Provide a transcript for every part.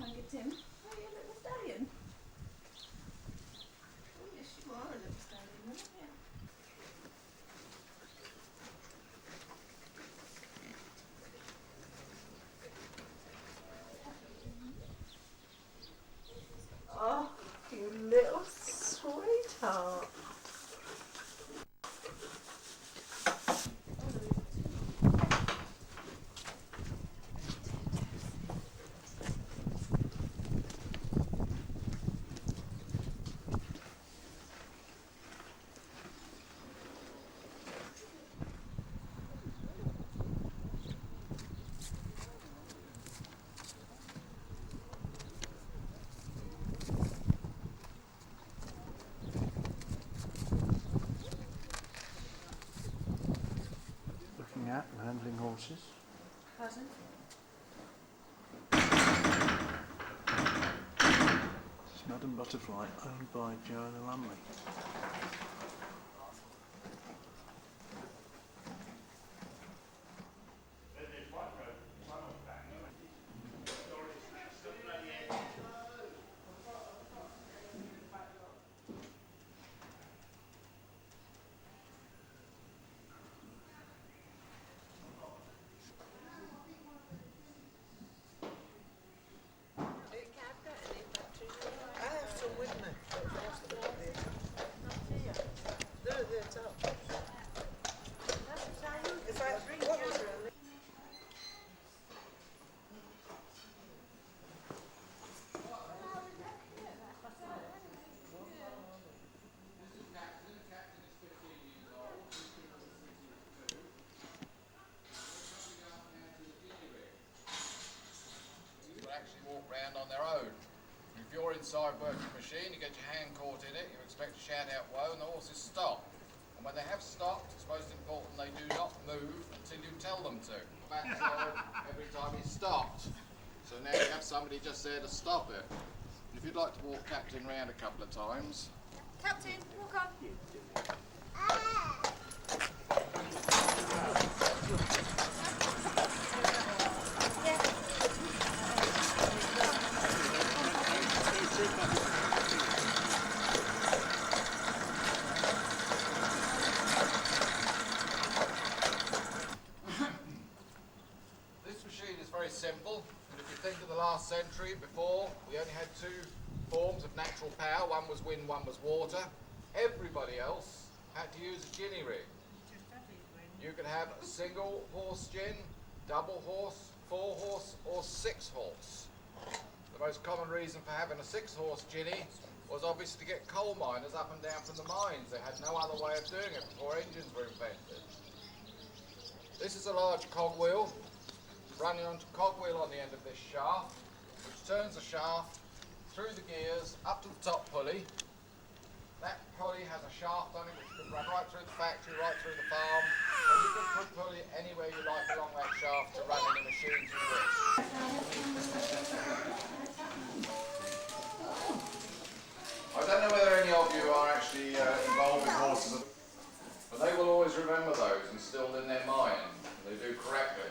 try and get Tim. Oh, you're a little stallion. Oh, yes, you are a little stallion, aren't you? Oh, you little sweetheart. Looking at and handling horses. Pardon? This is Madam Butterfly, owned by Joanna Lumley. Actually walk round on their own. If you're inside working the machine, you get your hand caught in it, you expect to shout out whoa and the horses stop. And when they have stopped, it's most important they do not move until you tell them to. Backside every time he stopped. So now you have somebody just there to stop it. And if you'd like to walk Captain round a couple of times. Captain, walk on. This machine is very simple, and if you think of the last century, before we only had two forms of natural power, one was wind, one was water. Everybody else had to use a ginny rig. You could have a single horse gin, double horse, 4 horse or 6 horse. The most common reason for having a 6 horse ginny was obviously to get coal miners up and down from the mines. They had no other way of doing it before engines were invented. This is a large cogwheel running onto a cogwheel on the end of this shaft, which turns the shaft through the gears up to the top pulley. That pulley has a shaft on it which can run right through the factory, right through the farm, and you can put pulley anywhere you like along that shaft to run any machines you wish. I don't know whether any of you are actually involved with horses, but they will always remember those instilled in their mind. They do correctly.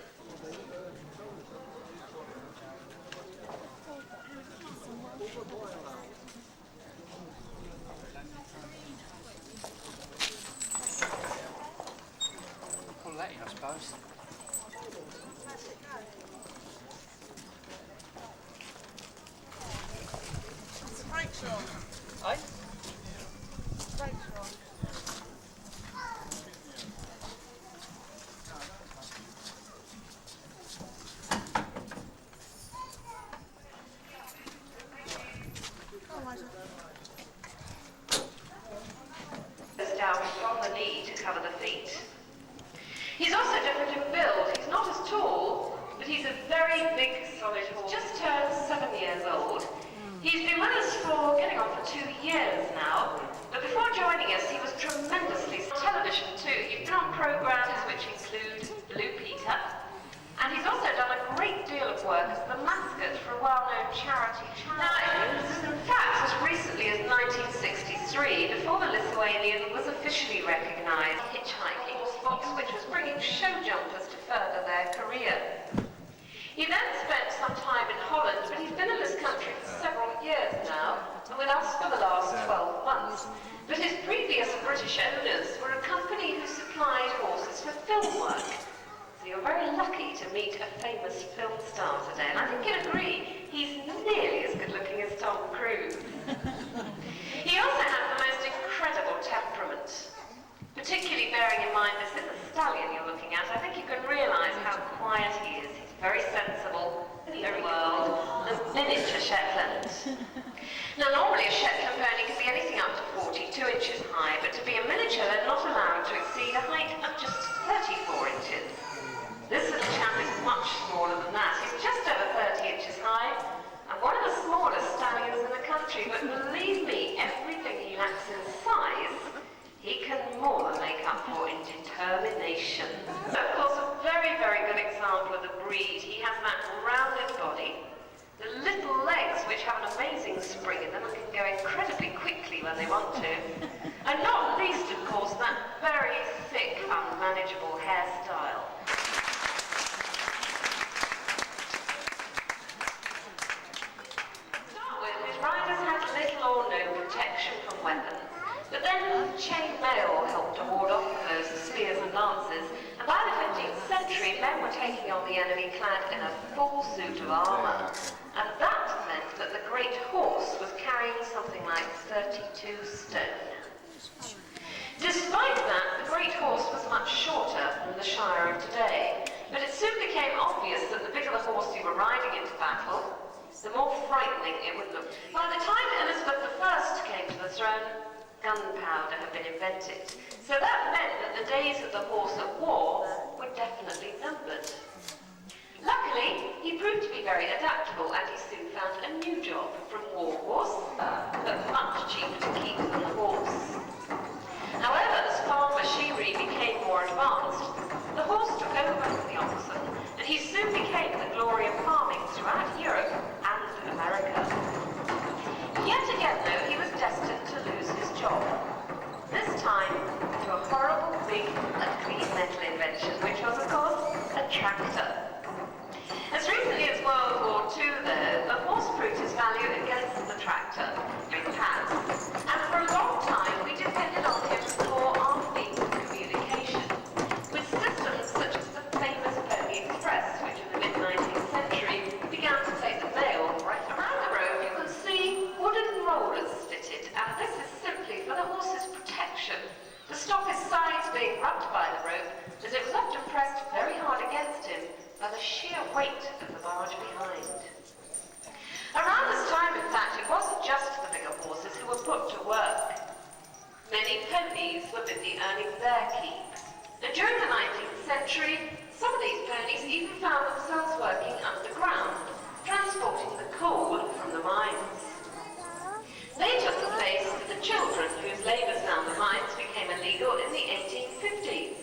Pull that in, I suppose. It's a break, Sean. Aye? Break, Sean. Down from the knee to cover the feet. He's also different in build. He's not as tall, but he's a very big, solid horse. Just turned 7 years old. He's been with us for getting on for 2 years now, but before joining us, he was tremendously television too. He's been on programs which include Blue Peter, and he's also done a great deal of work as the mascot for a well-known charity. Now, in fact, as recently as 1963, before the Lithuanian was officially recognised, hitchhiking spots, which was bringing show jumpers to further their career. He then spent some time in Holland, but he's been in this country meet a famous film star today, and I think you'll agree he's nearly as good looking as Tom Cruise. He also has the most incredible temperament. Particularly bearing in mind this is a stallion you're looking at, I think you can realise how quiet he is. He's very sensible, very world, a miniature Shetland. Now normally a Shetland pony can be anything up to 42 inches high, but to be a miniature they're not allowed to exceed a height of just 34 inches. This little chap is much smaller than that. He's just over 30 inches high, and one of the smallest stallions in the country, but believe me, everything he lacks in size, he can more than make up for in determination. Of course, a very, very good example of the breed. He has that rounded body, the little legs which have an amazing spring in them and can go incredibly quickly when they want to, and not least, of course, that very thick, unmanageable hairstyle. To start with, his riders had little or no protection from weapons. But then chain mail helped to ward off those spears and lances, and by the 15th century men were taking on the enemy clad in a full suit of armour. And that meant that the great horse was carrying something like 32 stone. Despite that, the great horse was much shorter than the Shire of today, but it soon became obvious that the bigger the horse you were riding into battle, the more frightening it would look. By the time Elizabeth I came to the throne, gunpowder had been invented, so that meant that the days of the horse at war were definitely numbered. Luckily, he proved to be very adaptable, and he soon found a new job from war horse, but much cheaper to keep than the horse. However, as farm machinery became more advanced, the horse took over from the oxen, and he soon became the glory of farming throughout Europe and America. Yet again, though, he was destined to lose his job. This time, to a horrible, big, ugly metal invention, which was, of course, a tractor. As recently as World War II, though, the horse proved his value against the tractor. It has. And for a long time, we depended on him for our means of communication, with systems such as the famous Pony Express, which in the mid-19th century began to take the mail right around the road. You can see wooden rollers fitted, and this is simply for the horse's protection, to stop his sides being rubbed by the rope, as it was often pressed very hard against him by the sheer weight of the barge behind. Around this time, in fact, it wasn't just the bigger horses who were put to work. Many ponies were busy earning their keep. And during the 19th century, some of these ponies even found themselves working underground, transporting the coal from the mines. They took the place of the children whose labours down the mines became illegal in the 1850s.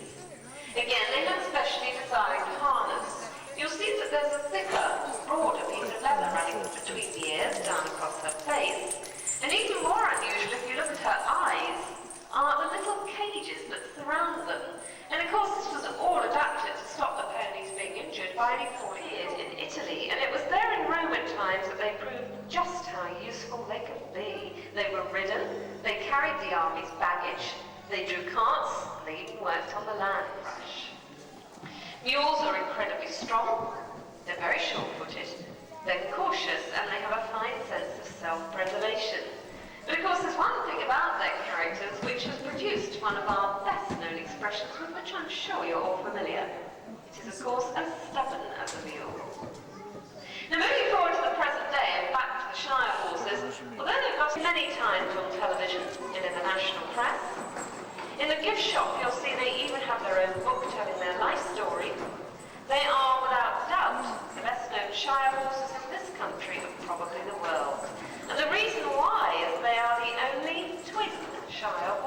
Again, they had specially designed harness. You'll see that there's a thicker, broader piece of leather running between the ears down across her face. And even more unusual, if you look at her eyes, are the little cages that surround them. And of course, this was all adapted to stop the ponies being injured by any falling in Italy. And it was there in Roman times that they proved just how useful they could be. They were ridden, they carried the army's baggage, they drew carts, and they even worked on the land rush. Mules are incredibly strong, they're very sure-footed, they're cautious, and they have a fine sense of self-preservation. But of course there's one thing about their characters which has produced one of our best-known expressions with which I'm sure you're all familiar. It is of course as stubborn as a mule. Now moving forward to the present day and back to the Shire horses, although they've got many times on television and in the national press, in the gift shop you'll see they even have their own book telling their life story. They are, without doubt, the best-known Shire horses in this country and probably the world. And the reason why is they are the only twin Shire